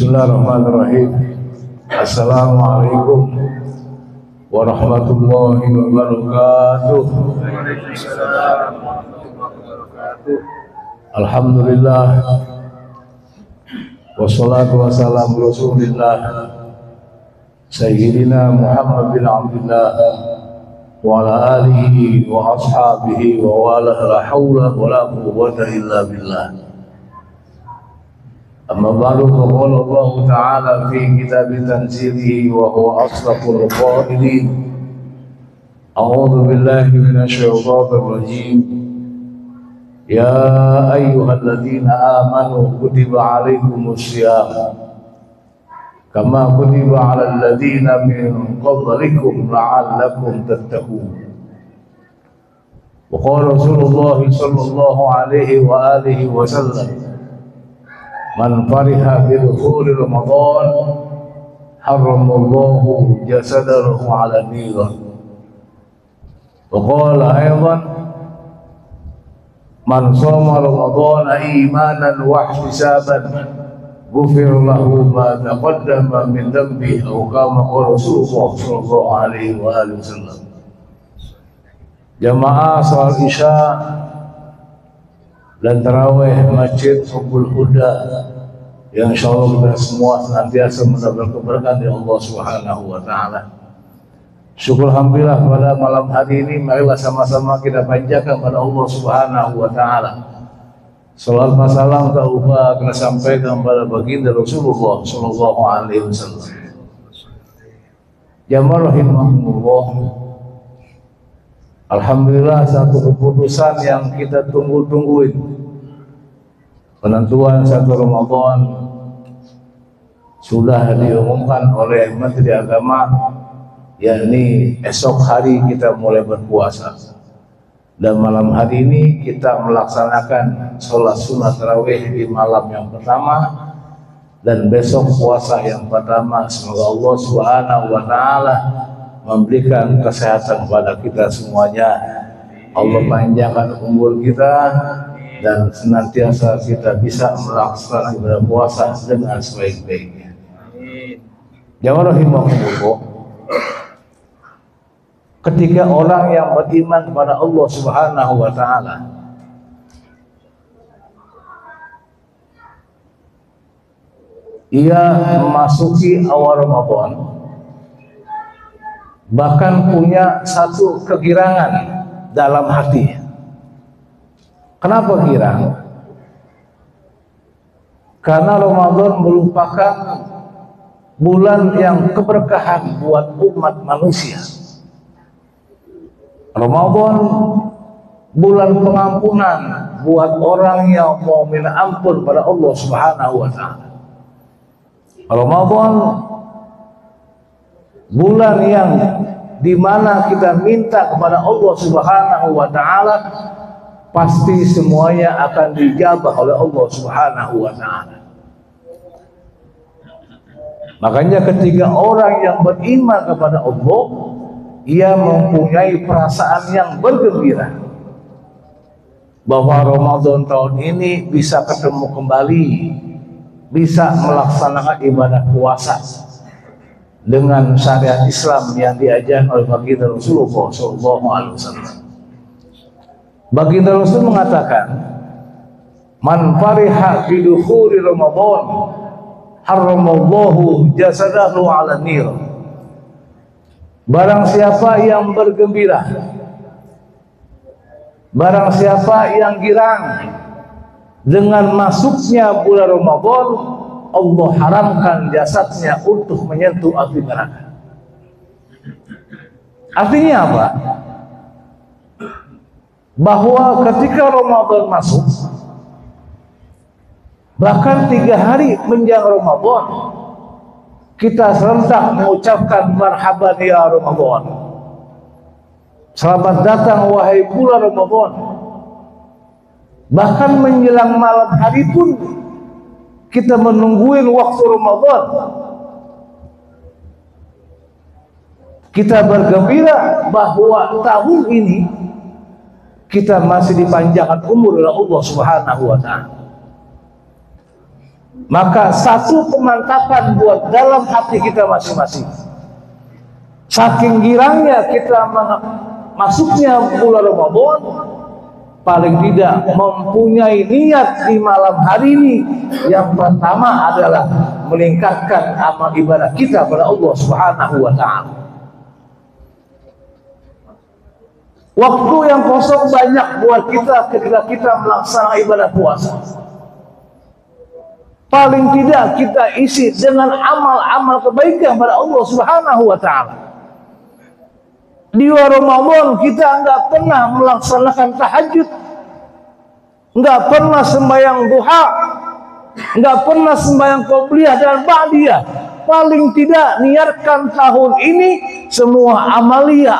Bismillahirrahmanirrahim. Assalamualaikum warahmatullahi wabarakatuh. Alhamdulillah, wassalatu wassalamu rasulillah Sayyidina Muhammad bin Abdullah wa ala alihi wa ashabihi wa wala la hawla wa la quwwata illa billah. Amma ba'du, faqala Allah Ta'ala fi kitab tanzilihi wa huwa asdaqul qailin. A'udzu billahi minasy syaithanir rajim. Ya ayyuhalladzina amanu kutiba 'alaikumus syiyam kama kutiba 'alal ladzina min qablikum la'allakum tattaqun. Wa qala Rasulullah sallallahu alaihi wa alihi wa sallam, man fariha bidukhuli Ramadan harramallahu jasadahu 'ala an-nar. Wa qala aidan, man shoma Ramadana imanan wa ihtisaban ghufira lahu ma taqaddama min dhanbi, aw kama qala Rasulullah sallallahu alaihi wa alihi wasallam. Jamaah salat Isya dan tarawih Masjid Hubbul Huda yang insyaallah kita semua senantiasa mendapat keberkahan dari Allah Subhanahu wa taala. Syukur alhamdulillah pada malam hari ini, marilah sama-sama kita panjatkan pada Allah Subhanahu wa taala. Salawat wa salam tak lupa kita sampaikan pada baginda Rasulullah sallallahu alaihi wasallam. Jamaah rahimahumullah. Alhamdulillah, satu keputusan yang kita tunggu-tungguin, penentuan 1 Ramadan sudah diumumkan oleh Menteri Agama, yakni esok hari kita mulai berpuasa, dan malam hari ini kita melaksanakan sholat sunat tarawih di malam yang pertama, dan besok puasa yang pertama. Semoga Allah Subhanahu wa taala memberikan kesehatan kepada kita semuanya. Allah panjangkan umur kita dan senantiasa kita bisa melaksanakan ibadah puasa dengan sebaik-baiknya. Jamaah rahimahumullah, ketika orang yang beriman kepada Allah Subhanahu wa taala ia memasuki awal Ramadan, bahkan punya satu kegirangan dalam hati. Kenapa girang? Karena Ramadan merupakan bulan yang keberkahan buat umat manusia. Ramadan bulan pengampunan buat orang yang mau minta ampun pada Allah Subhanahu wa taala. Ramadan bulan yang dimana kita minta kepada Allah Subhanahu wa taala, pasti semuanya akan dijabah oleh Allah Subhanahu wa taala. Makanya ketika orang yang beriman kepada Allah, ia mempunyai perasaan yang bergembira bahwa Ramadan tahun ini bisa ketemu kembali, bisa melaksanakan ibadah puasa dengan syariat Islam yang diajarkan oleh baginda Rasulullah sallallahu alaihi wasallam. Baginda Rasul mengatakan, man fariha bidukhuli Ramadan harramallahu jasadahu 'ala an-nar. Barang siapa yang bergembira, barang siapa yang girang dengan masuknya bulan Ramadan, Allah haramkan jasadnya untuk menyentuh api neraka. Artinya apa? Bahwa ketika Ramadan masuk, bahkan 3 hari menjelang Ramadan, kita serentak mengucapkan marhaban ya Ramadan. Selamat datang wahai bulan Ramadan. Bahkan menjelang malam hari pun kita menungguin waktu Ramadan. Kita bergembira bahwa tahun ini kita masih dipanjangkan umur oleh Allah Subhanahu wa taala. Maka satu pemantapan buat dalam hati kita masing-masing. Saking girangnya kita masuknya bulan Ramadan, paling tidak mempunyai niat di malam hari ini. Yang pertama adalah meningkatkan amal ibadah kita kepada Allah Subhanahu wa Ta'ala. Waktu yang kosong banyak buat kita ketika kita melaksanakan ibadah puasa. Paling tidak kita isi dengan amal-amal kebaikan pada Allah Subhanahu wa Ta'ala. Di luar Ramadan kita nggak pernah melaksanakan tahajud, nggak pernah sembahyang duha, nggak pernah sembahyang qobliyah dan ba'diyah. Paling tidak niatkan tahun ini semua amalia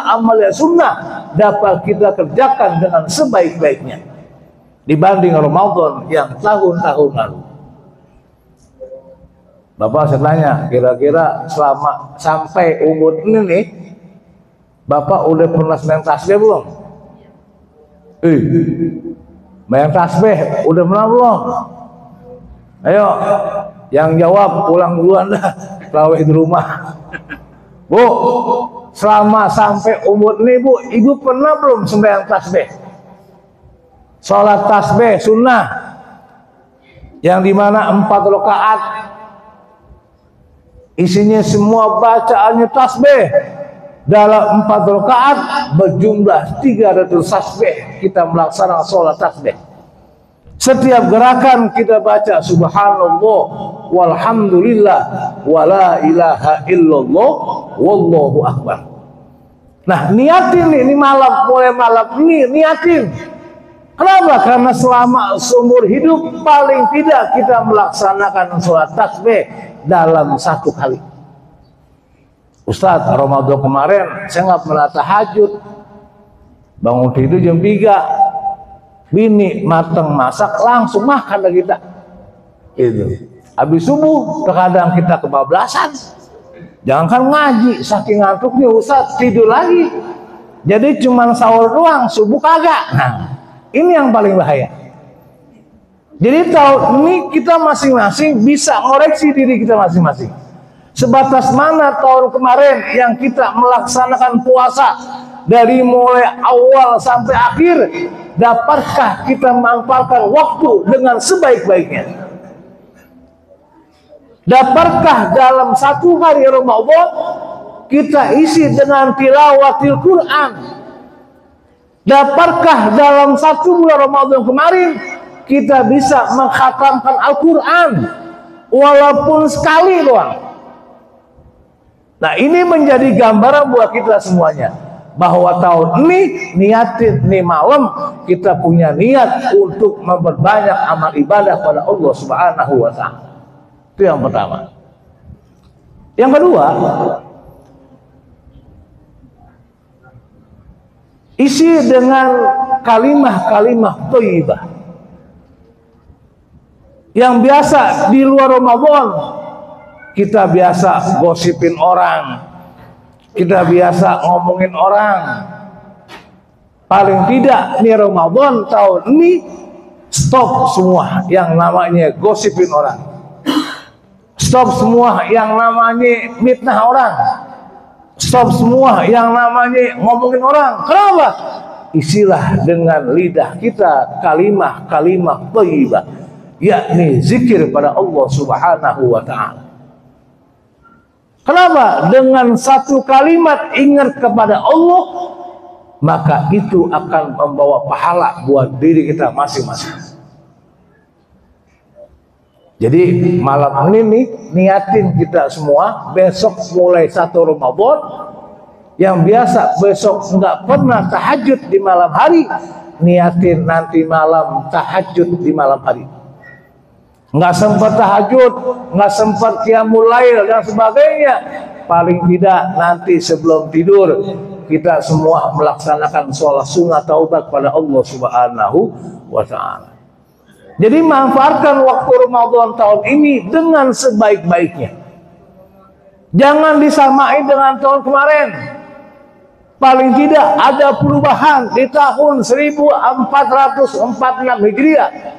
sunnah dapat kita kerjakan dengan sebaik-baiknya dibanding Ramadan yang tahun-tahun lalu. Bapak saya tanya, kira-kira selama sampai umur ini nih, Bapak udah pernah sembahyang tasbih belum? Sembahyang tasbih udah pernah belum? Ayo, yang jawab pulang duluan dah, tarawih di rumah. Bu, selama sampai umur ini Bu, Ibu pernah belum sembahyang tasbih? Sholat tasbih sunnah, yang dimana 4 rakaat. Isinya semua bacaannya tasbih. Dalam 4 rakaat berjumlah 300 tasbih kita melaksanakan sholat tasbih. Setiap gerakan kita baca subhanallah walhamdulillah wala ilaha illallah wallahu akbar. Nah, niatin ini malam, mulai malam ini niatin. Kenapa? Karena selama seumur hidup paling tidak kita melaksanakan sholat tasbih dalam 1 kali. Ustadz, Ramadan kemarin saya nggak pernah tahajud, bangun tidur jam 3, bini mateng masak langsung makan lagi kita. Itu. Habis subuh terkadang kita kebablasan. Jangankan ngaji, saking ngantuknya Ustadz tidur lagi. Jadi cuma sahur doang, subuh kagak. Nah, ini yang paling bahaya. Jadi tahun ini kita masing-masing bisa ngoreksi diri kita masing-masing. Sebatas mana tahun kemarin yang kita melaksanakan puasa dari mulai awal sampai akhir, dapatkah kita memanfaatkan waktu dengan sebaik-baiknya? Dapatkah dalam 1 hari Ramadan kita isi dengan tilawatil Quran? Dapatkah dalam 1 bulan Ramadan kemarin kita bisa mengkhatamkan Al-Quran walaupun sekali doang? Nah, ini menjadi gambaran buat kita semuanya bahwa tahun ini niatin nih malam kita punya niat untuk memperbanyak amal ibadah pada Allah Subhanahu wa Ta'ala. Itu yang pertama. Yang kedua, isi dengan kalimah-kalimah thayyibah. Yang biasa di luar Ramadan kita biasa gosipin orang, kita biasa ngomongin orang. Paling tidak nih Ramadan tahun ini stop semua yang namanya gosipin orang, stop semua yang namanya mitnah orang, stop semua yang namanya ngomongin orang. Kenapa? Isilah dengan lidah kita kalimah-kalimah thayyibah, yakni zikir pada Allah Subhanahu wa Ta'ala. Kenapa? Dengan 1 kalimat ingat kepada Allah, maka itu akan membawa pahala buat diri kita masing-masing. Jadi malam ini nih, niatin kita semua besok mulai 1 Ramadan, yang biasa besok nggak pernah tahajud di malam hari, niatin nanti malam tahajud di malam hari. Nggak sempat tahajud, nggak sempat qiyamul lail dan sebagainya, paling tidak nanti sebelum tidur kita semua melaksanakan sholat sunnah taubat pada Allah Subhanahu wa Ta'ala. Jadi manfaatkan waktu Ramadan tahun ini dengan sebaik-baiknya. Jangan disamain dengan tahun kemarin. Paling tidak ada perubahan di tahun 1446 Hijriah.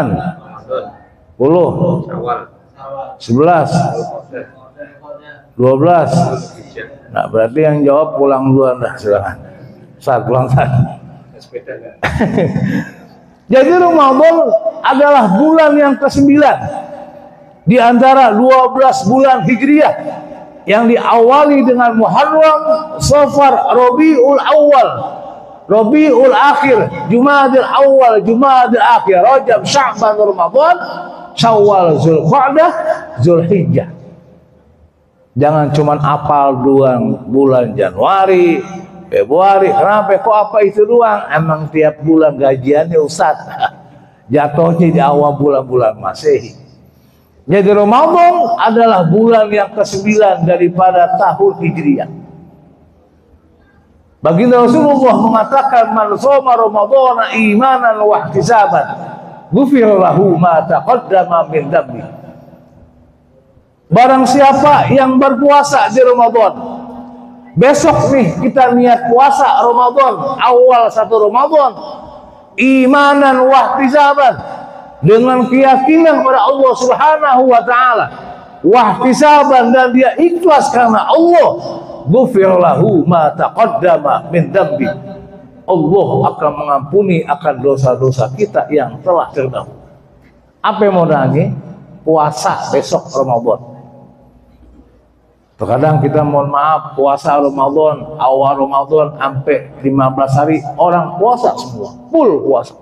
10, 11, 12. Nah, berarti yang jawab pulang duluan dah, silakan. Saat pulang saat. Jadi Ramadan adalah bulan yang ke-9 di antara 12 bulan Hijriah yang diawali dengan Muharram, Safar, Rabiul Awal, Rabiul Akhir, Jumadil Awal, Jumadil Akhir, Rajab, Sya'ban, Ramadan, Syawal, Zulqa'dah, Zulhijjah. Jangan cuman apal doang bulan Januari, Februari. Kenapa? Kok apa itu doang? Emang tiap bulan gajiannya Ustaz. Jatuhnya di awal bulan-bulan Masehi. Jadi Ramadan adalah bulan yang ke-9 daripada tahun Hijriah. Baginda Rasulullah mengatakan, man shoma Ramadhana imanan wa ihtisaban, ghufira lahu ma taqaddama min dhanbi. Barang siapa yang berpuasa di Ramadan, besok nih kita niat puasa Ramadan, awal 1 Ramadan, imanan wa ihtisaban, dengan keyakinan kepada Allah Subhanahu wa taala, wa ihtisaban, dan dia ikhlas karena Allah, ghufira lahu ma taqaddama min dhanbi. Allah akan mengampuni akan dosa-dosa kita yang telah terdahulu. Apa yang mau nanya? Puasa besok Ramadan. Terkadang kita mohon maaf puasa Ramadan, awal Ramadan sampai 15 hari orang puasa semua, full puasa.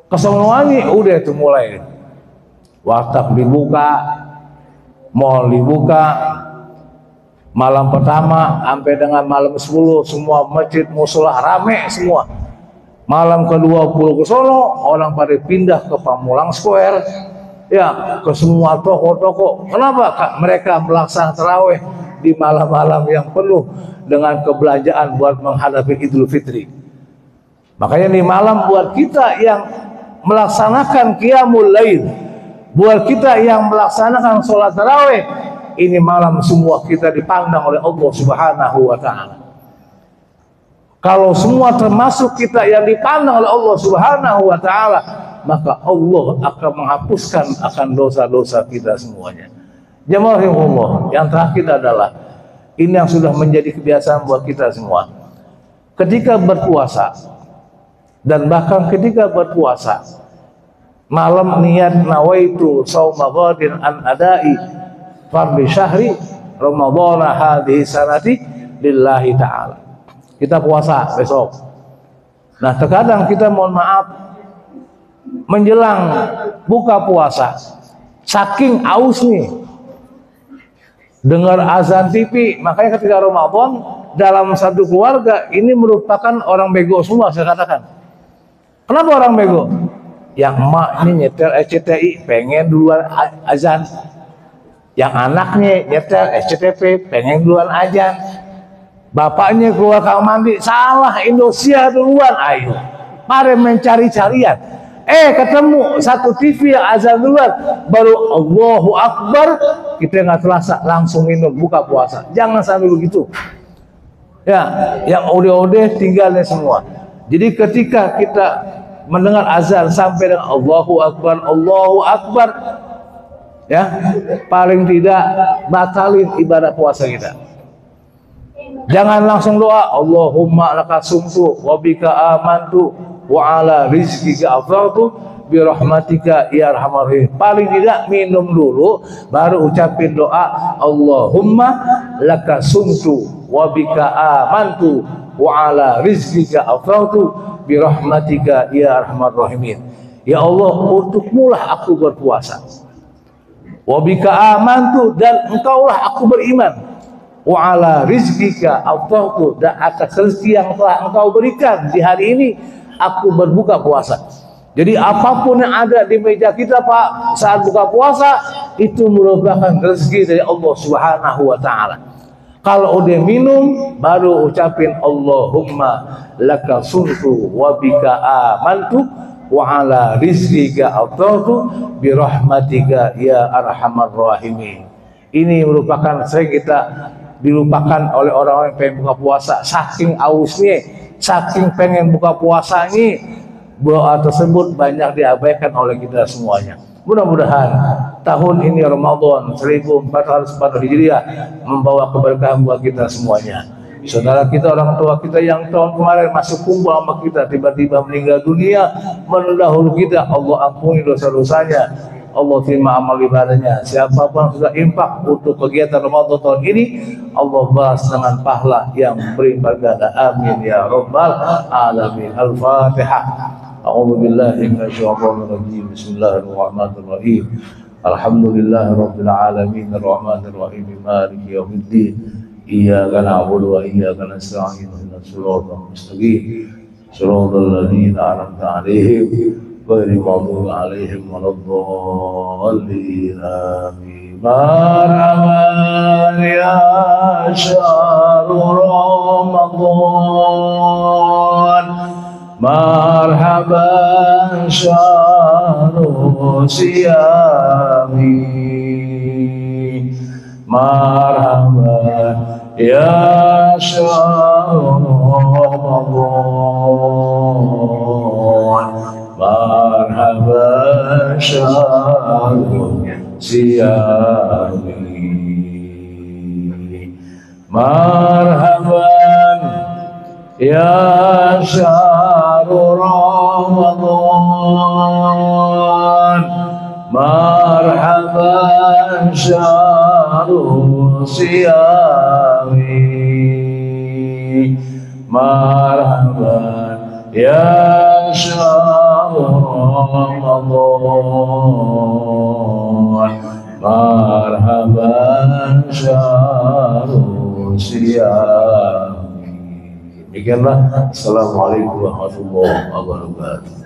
Kesemuanya udah itu mulai. Warteg dibuka, mall dibuka, malam pertama sampai dengan malam 10 semua masjid musola rame semua. Malam ke-20 ke sono orang pada pindah ke Pamulang Square, ya ke semua toko-toko. Kenapa? Kak, mereka melaksanakan tarawih di malam-malam yang penuh dengan kebelanjaan buat menghadapi Idul Fitri. Makanya nih malam buat kita yang melaksanakan qiyamul lail, buat kita yang melaksanakan sholat tarawih, ini malam semua kita dipandang oleh Allah Subhanahu wa taala. Kalau semua termasuk kita yang dipandang oleh Allah Subhanahu wa taala, maka Allah akan menghapuskan akan dosa-dosa kita semuanya. Jamaah Allah, yang terakhir adalah ini yang sudah menjadi kebiasaan buat kita semua. Ketika berpuasa dan bahkan ketika berpuasa malam niat nawaitu shauma ghadin an adai fardhi syahri ramadhana hadhihi sanati lillahi ta'ala. Kita puasa besok. Nah, terkadang kita mohon maaf menjelang buka puasa saking aus nih dengar azan TV, makanya ketika Ramadan dalam satu keluarga ini merupakan orang bego semua, saya katakan. Kenapa orang bego? Yang emaknya nyetel SCTI pengen duluan azan, yang anaknya nyetel SCTV pengen duluan azan, bapaknya keluar kamar mandi salah Indonesia duluan, ayo mari mencari-carian. Ketemu satu TV yang azan duluan, baru Allahu Akbar, kita nggak terasa langsung minum buka puasa. Jangan sampai begitu. Ya, yang ode-ode tinggalnya semua. Jadi ketika kita mendengar azan sampai dengan Allahu Akbar, ya, paling tidak batalin ibadah puasa kita. Jangan langsung doa Allahumma lakasumtu wa bika amantu wa ala rizqika afdaltu bi rahmatika ya arhamar rahim. Paling tidak minum dulu baru ucapin doa Allahumma lakasumtu wa bika amantu wa ala rizqika afautu bi rahmatika ya arhamar rahimin. Ya Allah, untukmu lah aku berpuasa. Wa bika amantu, dan engkaulah aku beriman. Wa ala rizqika afautu, dan atas rezeki yang telah engkau berikan di hari ini aku berbuka puasa. Jadi apapun yang ada di meja kita Pak saat buka puasa itu merupakan rezeki dari Allah Subhanahu wa taala. Kalau udah minum baru ucapin Allahumma laka sumtu wa bika amantu wa ala rizqika aftartu bi rahmatika ya arhamar rahimin. Ini merupakan sering kita dilupakan oleh orang-orang yang pengen buka puasa, saking ausnya, saking pengen buka puasanya, doa tersebut banyak diabaikan oleh kita semuanya. Mudah-mudahan tahun ini Ramadan 1440 Hijriah membawa keberkahan buat kita semuanya. Saudara kita, orang tua kita yang tahun kemarin masih kumpul sama kita tiba-tiba meninggal dunia mendahulu kita, Allah ampuni dosa-dosanya, Allah terima amal ibadahnya. Siapapun yang sudah infak untuk kegiatan Ramadan tahun ini, Allah balas dengan pahala yang berlimpah ganda. Amin ya rabbal alamin. Al-Fatihah. A'udzu billahi minasyaitonir rajim. Bismillahirrahmanirrahim. Alhamdulillahi rabbil alamin arrahmanir rahim maliki yaumiddin. Iyyaka na'budu wa iyyaka nasta'in. Ihdinas siratal mustaqim. Siratal ladzina an'amta 'alaihim ghairil maghdubi 'alaihim waladdallin. Amin. Marhaban ya syahrul Ramadan, marhaban syahrul siyami, marhaban ya syahrul Ramadan, marhaban syahrul siyami, marhaban ya syahrul Ramadan, marhaban syahrul siyami, marhaban ya syahrul Ramadan, marhaban syahrul siyami. Demikianlah. Assalamualaikum warahmatullahi wabarakatuh.